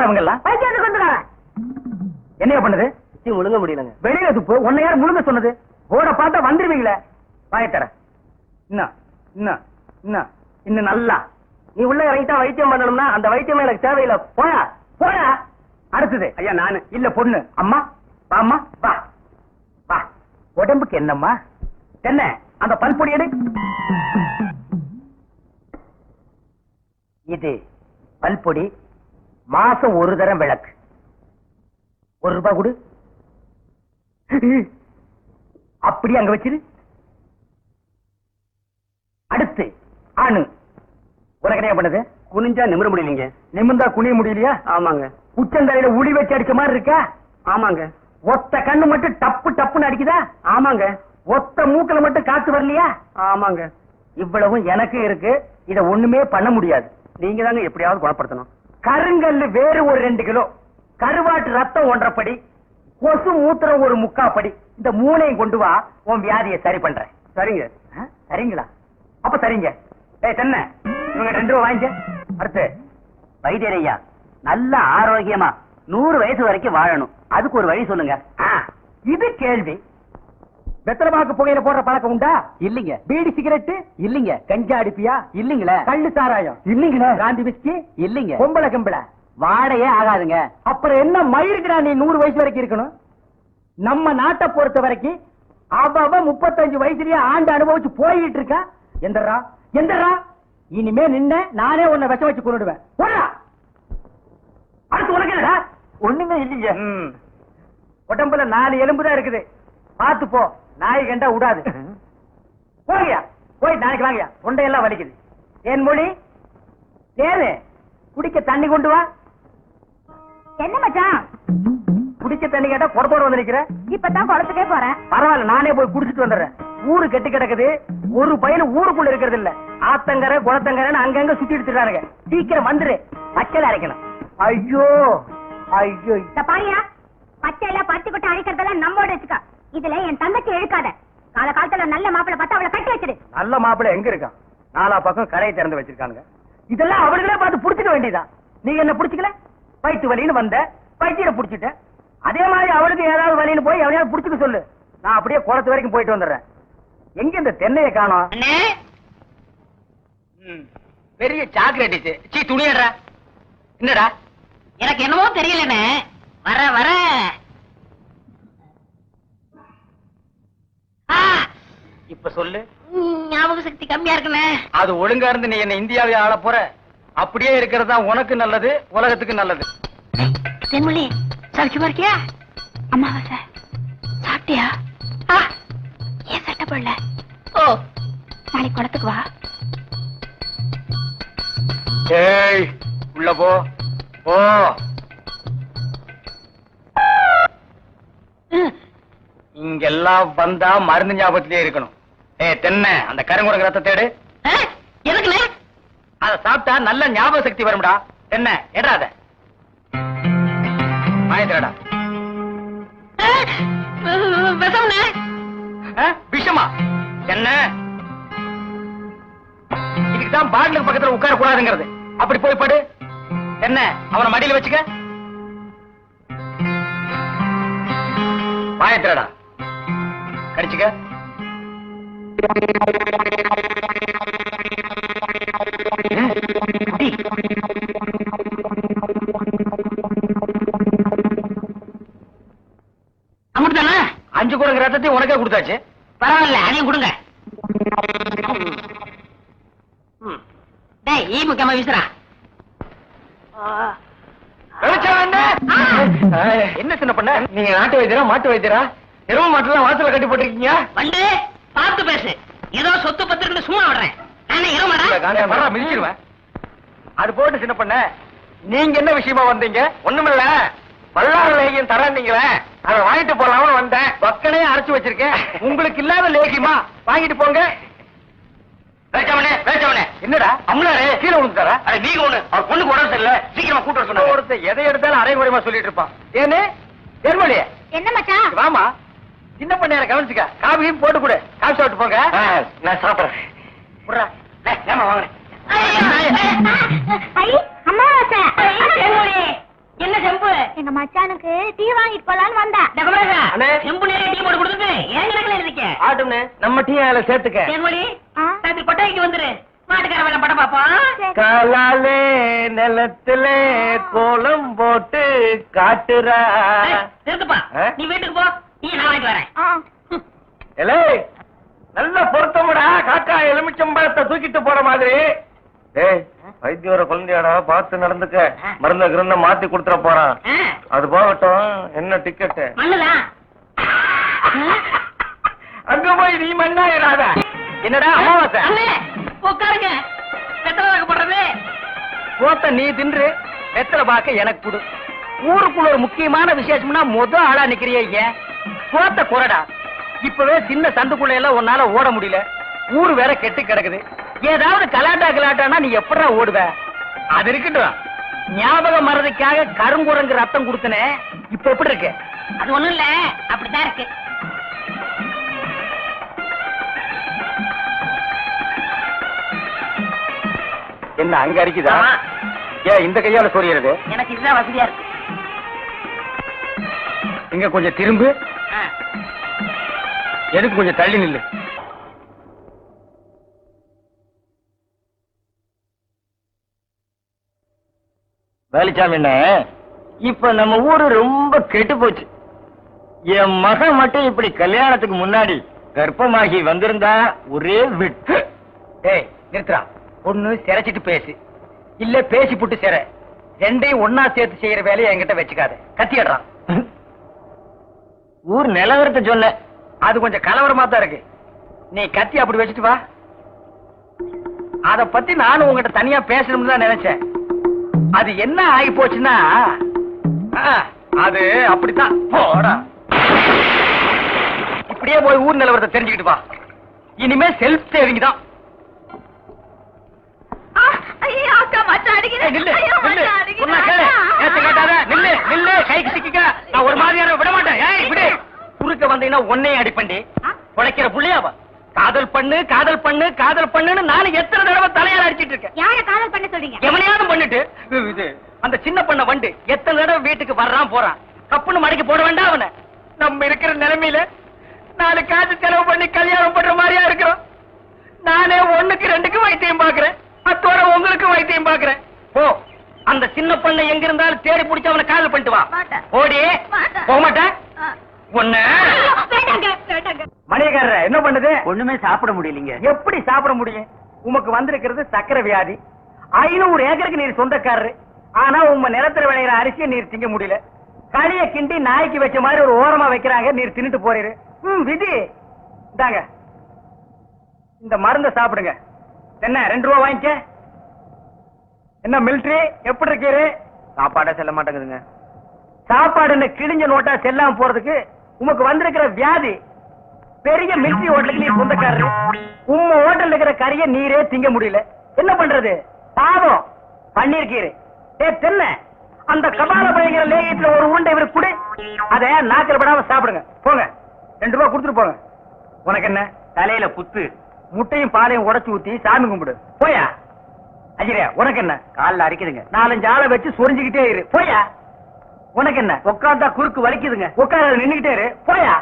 அவங்க எல்லாம் பைத்தியத்துக்கு வந்துடுறாங்க. என்னையா பண்ணுது? முழுங்க முடியலங்க. வெளியில துப்பு. உன்னை யார் முழுங்க சொன்னது? போட பார்த்தா வந்துருவீங்களே. வாயத்தர இன்னும் இன்னும் இன்னும் இன்னும் நல்லா நீ உள்ள இறங்கிட்டா வைத்தியம் பண்ணணும்னா அந்த வைத்தியம் எனக்கு தேவையில்லை. போயா போயா. அடுத்தது ஐயா நானு இல்ல பொண்ணு. அம்மா வாம்மா வா வா. உடம்புக்கு என்னம்மா? என்ன அந்த பல்பொடி எடு. இது பல்பொடி. மாசம் ஒரு தரம் விளக்கு. ₹1 கொடு. அப்படி அங்க வச்சிரு. அடுத்து ஆணு. உனக்கு என்ன பண்ணுது? குனிஞ்சா நிமிர முடியலீங்க. நிமிர்ந்தா குனிய முடியலையா? ஆமாங்க. உச்சந்தலையில உளி வச்சு அடிச்ச மாதிரி இருக்கா? ஆமாங்க. ஒத்த கண்ணு மட்டும் டப்பு டப்புன்னு அடிக்குதா? ஆமாங்க. ஒத்த மூக்கல மட்டும் காத்து வரலையா? ஆமாங்க. இவ்வளவும் எனக்கு இருக்கு. இத ஒண்ணுமே பண்ண முடியாது. நீங்க தாங்க எப்படியாவது குணப்படுத்தணும். கருங்கல்லு வேறு ஒரு 2 கிலோ, கருவாட்டு ரத்தம் 1.5 படி, கொசு மூத்திரம் ஒரு 3/4 படி. இந்த 3ஐயும் கொண்டு வா. உன் வியாதியை சரி பண்றேன். சரிங்க. சரிங்களா? அப்ப சரிங்க. தென்ன இவங்க 2 ரூபா வாங்கிக்க. அடுத்து வைத்தியரையா நல்ல ஆரோக்கியமா 100 வயசு வரைக்கும் வாழணும். அதுக்கு ஒரு வழி சொல்லுங்க. இது கேள்வி. வெத்தலமாக்கு புகையில போடுற பழக்கம் உண்டா? இல்லீங்க. பீடி சிகரெட் இல்லீங்க. கஞ்சா அடிப்பியா? இல்லீங்களே. கள்ளு சாராயம் இல்லீங்களே. காந்தி பிஸ்கி இல்லீங்க. பொம்பளை கம்பளை வாடையே ஆகாதுங்க. அப்புறம் என்ன மயிருக்குடா நீ 100 வயசு வரைக்கும் இருக்கணும்? நம்ம நாட்டை பொறுத்த வரைக்கும் அவ 35 வயசுலயே ஆண்டு அனுபவிச்சு போயிட்டு இருக்கா. எந்தரா எந்தரா இனிமே நின்ன நானே உன்னை விஷம் வச்சு கொண்டுடுவேன். அடுத்து உனக்கு என்னடா? ஒண்ணுமே இல்லீங்க. உடம்புல 4 எலும்பு தான் இருக்குது. பாத்து போ. நாய் கண்டா விடாது. போங்கயா போய் நாளைக்கு வாங்கயா. தொண்டையெல்லாம் வலிக்குது. என் மொழி ஏது குடிக்க தண்ணி கொண்டு வா. என்ன மச்சான் குடிக்க தண்ணி கேட்டா குடத்தோட வந்து நிக்கிற. இப்பதான் குளத்துக்கே போறேன். பரவாயில்ல நானே போய் குடிச்சிட்டு வந்துடுறேன். ஊரு கெட்டி கிடக்குது. ஒரு பையன் ஊருக்குள்ள இருக்கிறது இல்ல. ஆத்தங்கரை குளத்தங்கரைன்னு அங்கங்க சுத்தி எடுத்துறானுங்க. சீக்கிரம் வந்துரு. பச்சையில அரைக்கணும். ஐயோ ஐயோ. பாரியா பச்சையில பத்து கொட்டை அரைக்கிறதெல்லாம் நம்மோட வச்சுக்க. இதுல என் தங்கச்சி இழுக்காத. கால காலத்துல நல்ல மாப்பிளை பார்த்து அவளை கட்டி வச்சிரு. நல்ல மாப்பிளை எங்க இருக்கான்? 4 பக்கம் கரையை திறந்து வச்சிருக்கானுங்க. இதெல்லாம் அவர்களே பார்த்து புடிச்சுக்க வேண்டியதான். நீங்க என்ன புடிச்சுக்கல? வயிற்று வலின்னு வந்த வயிற்ற புடிச்சிட்ட. அதே மாதிரி அவளுக்கு ஏதாவது வலின்னு போய் எவனையாவது புடிச்சுக்க சொல்லு. நான் அப்படியே குளத்து வரைக்கும் போயிட்டு வந்துடுறேன். எங்க இந்த தென்னையை காணோம்? பெரிய சாக்லேட். சீ துணியடா. என்னடா? எனக்கு என்னமோ தெரியலனே. வர வர இப்ப சொல்லு. ஞாபக சக்தி கம்மியா இருக்குனே. அது ஒழுங்கா இருந்து நீ என்ன இந்தியாவை ஆள போற. அப்படியே இருக்கிறது தான் உனக்கு நல்லது, உலகத்துக்கு நல்லது. தென்மொழி சௌக்கியமா இருக்கியா? அம்மாவாசை சாப்பிட்டியா? ஏன் சட்டை போடல? ஓ நாளைக்கு குளத்துக்கு வா. ஏய் உள்ள போ போ. இங்கெல்லாம் வந்தா மருந்து ஞாபகத்திலே இருக்கணும். தென்னை அந்த கருங்குரங்கு ரத்த தேடு. எதுக்குல? அத சாப்பிட்டா நல்ல ஞாபக சக்தி வரும்டா. என்ன எடாத மாயத்திரடா. விஷமா என்ன? இதுக்குதான் பாட்டிலுக்கு பக்கத்துல உட்கார கூடாதுங்கிறது. அப்படி போய் படு. என்ன அவனை மடியில வச்சுக்க. மாயத்திரடா கடிச்சுக்க. அமிர்தானே 5 குரங்கு ரத்தத்தையும் உனக்கே கொடுத்தாச்சு. பரவாயில்ல அதையும் கொடுங்க. டேய் ஈ முக்கியமா வீசுறா. என்ன சின்ன பண்ண? நீங்க நாட்டு வைத்தியரா மாட்டு வைத்தியரா? எரும மாட்டுலாம் வாசல கட்டி போட்டிருக்கீங்க. வந்து பார்த்து பேசு. ஏதோ சொத்து பத்திரன்னு சும்மா விடுறேன். நானே இருமாடா மிதிச்சிருவேன். அது போட்டு சின்ன பண்ண. நீங்க என்ன விஷயமா வந்தீங்க? ஒண்ணுமில்ல. பல்லாறு லேகியம் தரீங்களே, அதை வாங்கிட்டு போலாம்னு வந்தேன். பக்கனையே அரைச்சு வச்சிருக்கேன். உங்களுக்கு இல்லாத லேகியமா? வாங்கிட்டு போங்க. என்னடா அம்லாரே கீழே விழுந்துட்டாரா? நீங்க ஒண்ணு அவர் பொண்ணுக்கு உடம்பு சரியில்லை, சீக்கிரமா கூட்டு வர சொன்னாங்க. ஒருத்தர் எதை எடுத்தாலும் அரைகுறைமா சொல்லிட்டு இருப்பான். ஏன்னு தென்மொழி என்ன மச்சான்? வாமா சின்ன பண்ண கவனிச்சுக்க. காபியும் போட்டு கொடு. காபி சாப்பிட்டு போங்க. நான் சாப்பிடுறேன். அம்மாவாசை எங்க மச்சானுக்கு டீ வாங்கிட்டு போலான்னு வந்தேன். அண்ணே. செம்பு நிறைய டீ போட்டு கொடுத்துட்டு ஏன் கணக்குல இருக்கீங்க? ஆட்டும்னே நம்ம டீ அதுல சேர்த்துக்க. தேன்மொழி ஆ? சாயந்தரம் கொட்டாய்க்கு வந்துரு. மாட்டுக்கார வேலை படம் பாப்போம். காலாலே நிலத்துல கோலம் போட்டு காட்டுறா. இருக்குப்பா ஆ? நீ வீட்டுக்கு போ, டீ நான் வாங்கிட்டு வரேன். ஆ. எலே நல்ல பொருத்தமுடா, காக்கா எலுமிச்சம்பழத்தை தூக்கிட்டு போற மாதிரி. ஏய் வைத்தியோட குழந்தையாடா, பார்த்து நடந்துக்க. மருந்த கிருந்த மாத்தி கொடுத்துட போறான். ஆ, அது போகட்டும், என்ன டிக்கெட்? மண்ணுதான். அங்க போய் நீ மண்ணாயிராத. என்னடா அமாவாசை? அண்ணே, உட்காருங்க. வெத்தலை வைக்கப்படுறது. போத்த நீ தின்று, வெத்தலை பாக்க எனக்கு கொடு. ஊருக்குள்ள ஒரு முக்கியமான விசேஷம்னா ஆளா நிக்கிறியே ஏன்? போத்த குறடா. இப்பவே சின்ன சந்துக்குள்ள எல்லாம் உன்னால ஓட முடியல. ஊரு வேற கெட்டு கிடக்குது. ஏதாவது கலாட்டானா நீ எப்படா ஓடுவ? அது இருக்கட்டும், ஞாபகம் மறதிக்காக கருங்குரங்கு ரத்தம் கொடுத்தனே, இப்ப எப்படி இருக்கு? அது ஒண்ணும் இல்ல, அப்படித்தான் இருக்கு. என்ன அங்க அரிக்குதா? ஆமா. ஏன் இந்த கையால சொரியறது? எனக்கு இதுதான் வசதியா இருக்கு. இங்க கொஞ்சம் திரும்பு, ஆ. எனக்கு கொஞ்சம் தள்ளி நில்லு. வேலுச்சாமி என்ன, இப்ப நம்ம ஊரு ரொம்ப கெட்டு போச்சு. என் மகன் மட்டும் இப்படி கல்யாணத்துக்கு முன்னாடி கர்ப்பமாகி வந்திருந்தா ஒரே விட்டு. ஏய் நிறுத்துறா. ஒண்ணு சிரைச்சிட்டு பேசு, இல்ல பேசி புட்டு சிற. ரெண்டையும் ஒன்னா சேர்த்து செய்யற வேலையை என்கிட்ட வச்சுக்காத. கத்திடுறான். ஊர் நிலவரத்தை சொன்ன, அது கொஞ்சம் கலவரமா தான் இருக்கு. நீ கத்தி அப்படி வச்சுட்டு வா. அத பத்தி நானும் உங்ககிட்ட தனியா பேசணும்னு தான் நினைச்சேன். அது என்ன ஆகி போச்சுன்னா, அது அப்படித்தான். போடா, இப்படியே போய் ஊர் நிலவரத்தை தெரிஞ்சுக்கிட்டு வா. இனிமே செல்ஃப் சேவிங் தான். ஐயோ, அக்கா மச்சான் அடிக்குது. நில்லு, ஐயோ, நில்லு. மச்சான் அடிக்குது. சொன்னா கேளு. ஏத்து கேட்டாத. நில்லு, நில்லு. கைக்கு சிக்கிக்க. நான் ஒரு மாதிரியான விட மாட்டேன். ஏய் விடு. குறுக்க வந்தீங்கன்னா உன்னையும் அடிப்பண்டி. உழைக்கிற புள்ளையாவா? காதல் பண்ணு, காதல் பண்ணு, காதல் பண்ணுன்னு நானும் எத்தனை தடவை தலையால அடிச்சிட்டு இருக்கேன். யார காதல் பண்ண சொல்றீங்க? எவனையாவது பண்ணிட்டு இது அந்த சின்ன பண்ண வண்டு எத்தனை தடவை வீட்டுக்கு வர்றான் போறான். கப்புன்னு மடக்கி போட வேண்டாம் அவனை. நம்ம இருக்கிற நிலைமையில 4 காசு செலவு பண்ணி கல்யாணம் பண்ற மாதிரியா இருக்கிறோம். நானே 1க்கு 2க்கு வைத்தியம் பாக்குறேன். அத்தோட உங்களுக்கு வைத்தியம் பாக்குறேன். போ, அந்த சின்ன பண்ண எங்க இருந்தாலும் தேடி பிடிச்சு அவனை காதல் பண்ணிட்டு வா. மாட்டேன். ஓடி. மாட்டேன். போக மாட்டேன். ஒண்ணு வேண்டாங்க, வேண்டாங்க. மணியக்காரர் என்ன பண்ணுது? ஒண்ணுமே சாப்பிட முடியலீங்க. எப்படி சாப்பிட முடியும்? உமக்கு வந்திருக்கிறது சக்கரை வியாதி. 500 ஏக்கருக்கு நீர் சொந்தக்காரரு. ஆனா உங்க நிலத்துல விளையிற அரிசியை நீர் திங்க முடியல. களிய கிண்டி நாய்க்கு வச்ச மாதிரி ஒரு ஓரமா வைக்கிறாங்க, நீர் தின்னுட்டு போறீரு. விதி இந்தாங்க, இந்த மருந்த சாப்பிடுங்க. என்ன 2 ரூபா வாங்கிக்க. என்ன மிலிட்டரி எப்படி இருக்கீரு? சாப்பாடே செல்ல மாட்டேங்குதுங்க. சாப்பாடுன்னு கிழிஞ்ச நோட்டா செல்லாம போறதுக்கு உமக்கு வந்திருக்கிற வியாதி. பெரிய மிலிட்டரி ஹோட்டலுக்கு நீ சொந்தக்காரரு. உம்ம ஹோட்டல்ல இருக்கிற கறியை நீரே திங்க முடியல. என்ன பண்றது? பாவம் பண்ணிருக்கீரு. தென்ன அந்த கபால பயங்கர லேகியத்துல ஒரு உருண்டை இவருக்கு கொடு. அத நாக்கில் படாம சாப்பிடுங்க. போங்க, 2 ரூபா கொடுத்துட்டு போங்க. உனக்கு என்ன தலையில புத்து? முட்டையும் பாலையும் உடைச்சு ஊத்தி சாமி கும்பிடு. போயா. அஜிரியா உனக்கு என்ன? காலில் அரிக்குதுங்க. 4-5 ஆளை வச்சு சொரிஞ்சுக்கிட்டே இரு. போயா. உனக்கு என்ன? உட்கார்ந்தா குறுக்கு வலிக்குதுங்க. உட்கார நின்னுகிட்டே இரு. போயா.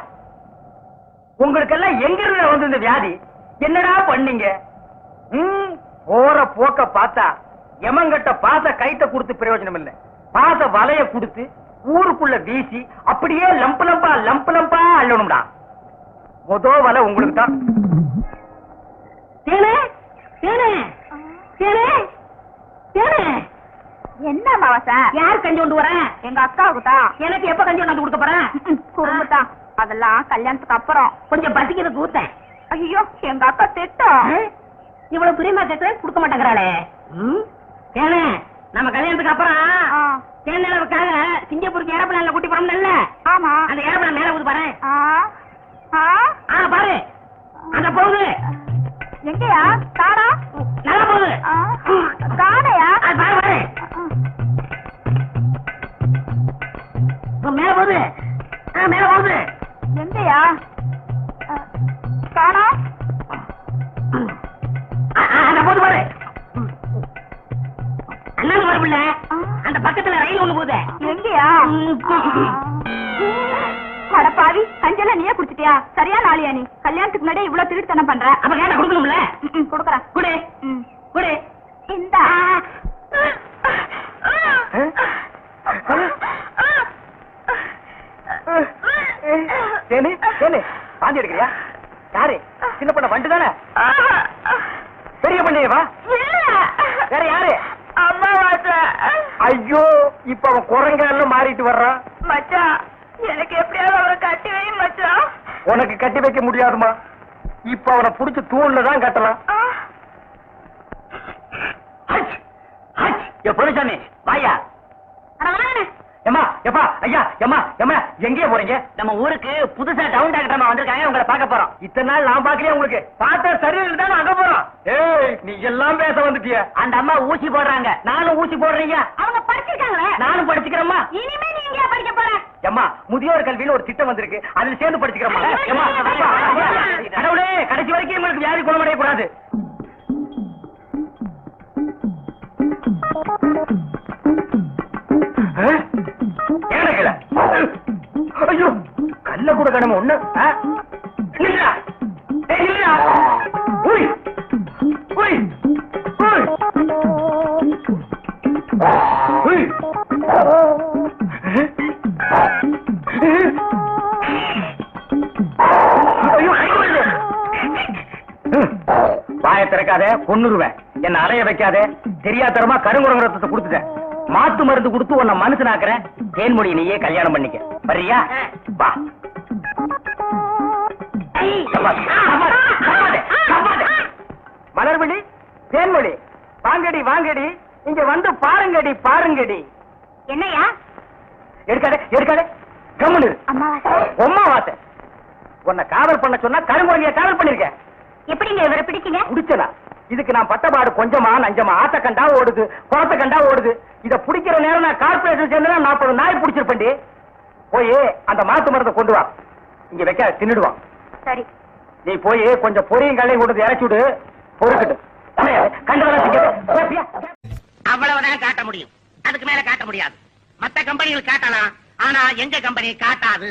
உங்களுக்கெல்லாம் எங்க இருந்து வந்து இந்த வியாதி? என்னடா பண்ணீங்க? போற போக்க பார்த்தா எமங்கட்ட பாச கைத்த கொடுத்து பிரயோஜனம் இல்ல. பாச வலைய கொடுத்து ஊருக்குள்ள வீசி அப்படியே லம்பு லம்பா அள்ளணும்டா. மொத வலை உங்களுக்கு தான். என்ன மாவாசா? யார் கஞ்சி கொண்டு வரேன்? எங்க அக்காவுக்கு தான். எனக்கு எப்ப கஞ்சி கொண்டு கொடுக்க போறேன்? குறும்புதான். அதெல்லாம் கல்யாணத்துக்கு அப்புறம். கொஞ்சம் பசிக்கிறது ஊத்தேன். ஐயோ, எங்க அக்கா திட்டம். இவ்வளவு பிரியமா கேட்க கொடுக்க மாட்டேங்கிறாளே. ஏனே நம்ம கல்யாணத்துக்கு அப்புறம் தேர்ந்தளவுக்காக சிங்கப்பூருக்கு ஏரோப்ளேன்ல கூட்டி போறோம்ல. ஆமா. அந்த ஏரோப்ளேன் மேல ஊது பாரு. பாரு, அங்க போகுது. எங்கயா? காணா? நல்லா போகுது. காணையா? பாரு பாரு, மேல போகுது. மேல போகுது. எங்கயா? காணா? அங்க போகுது பாரு. அண்ணாங்க வரப்பில்ல, அந்த பக்கத்துல ரயில் ஒண்ணு போகுது. எங்கயா? இல்லையா பாவி கஞ்செல்லாம் நீயே குடிச்சிட்டியா சரியான ஆளியா நீ கல்யாணத்துக்கு முன்னாடி இவ்வளவு திருட்டுத்தனம் பண்ற அப்ப கேட்ட கொடுக்கணும்ல குடுக்கறேன் குடு குடு இந்த தேனு தேனு பாந்தி எடுக்கிறியா யாரு சின்ன பண்ண வண்டு தானே பெரிய பண்ணியவா வேற யாரு அம்மா ஐயோ இப்ப அவன் குரங்கால மாறிட்டு வர்றான் மச்சான் எனக்கு எப்படியாவது அவரை கட்டி வை மச்சான் உனக்கு கட்டி வைக்க முடியாதுமா இப்ப அவனை புடிச்சு தூண்ல தான் கட்டலாம் பொருசாமி வாயா ஏமா எப்பா ஐயா ஏமா ஏமா எங்கே போறீங்க நம்ம ஊருக்கு புதுசா டவுன் டாக்டர் வந்திருக்காங்க உங்களை பார்க்க போறோம் இத்தனை நாள் நான் பாக்கலையே உங்களுக்கு பார்த்தா சரியில்லை தான் அங்க போறோம் ஏய் நீ எல்லாம் பேச வந்துட்டிய அந்த அம்மா ஊசி போடுறாங்க நானும் ஊசி போடுறீங்க அவங்க படிச்சிருக்காங்களே நானும் படிச்சுக்கிறேம்மா இனிமே நீ எங்கயா படிக்க போற ஏம்மா முதியோர் கல்வின்னு ஒரு திட்டம் வந்திருக்கு அதுல சேர்ந்து படிச்சுக்கிறோமா ஏம்மா கடவுளே கடைசி வரைக்கும் உங்களுக்கு வியாதி குணமடைய கூடாது ஐயோ கல்ல கூட கடமை ஒண்ணு வாயை திறக்காத கொன்னுருவேன் என்ன அலைய வைக்காத தெரியாதரமா கருங்குரங்க ரத்தத்தை கொடுத்துட்டேன் மாத்து மருந்து கொடுத்து உன்னை மனுஷனாக்குறேன் தேன்மொழி நீயே கல்யாணம் பண்ணிக்க வர்றியா வா மலர்விழி தேன்மொழி வாங்கடி வாங்கடி இங்க வந்து பாருங்கடி பாருங்கடி என்னையா எடுக்காதே எடுக்காதே கம்முனு அம்மாவாசை உம்மா வாத்த உன்னை காவல் பண்ண சொன்னா கருங்குரங்கிய காவல் பண்ணிருக்கேன் எப்படிங்க இவரை பிடிச்சீங்க குடிச்சனா இதுக்கு நான் பட்டபாடு கொஞ்சமா நஞ்சமா ஆத்த கண்டா ஓடுது குளத்த கண்டா ஓடுது இத பிடிக்கிற நேரம் நான் கார்பரேஷன் சேர்ந்தா 40 நாய் பிடிச்சிருப்பேன்டி போய் அந்த மாத்து மரத்தை கொண்டு வா இங்க வைக்க தின்னுடுவான் சரி நீ போய் கொஞ்சம் பொரியும் கல்லையும் கொண்டு இறச்சி விடு பொறுக்கிட்டு அவ்வளவுதான் காட்ட முடியும் அதுக்கு மேல காட்ட முடியாது மத்த கம்பெனிகள் காட்டலாம் ஆனா எங்க கம்பெனி காட்டாது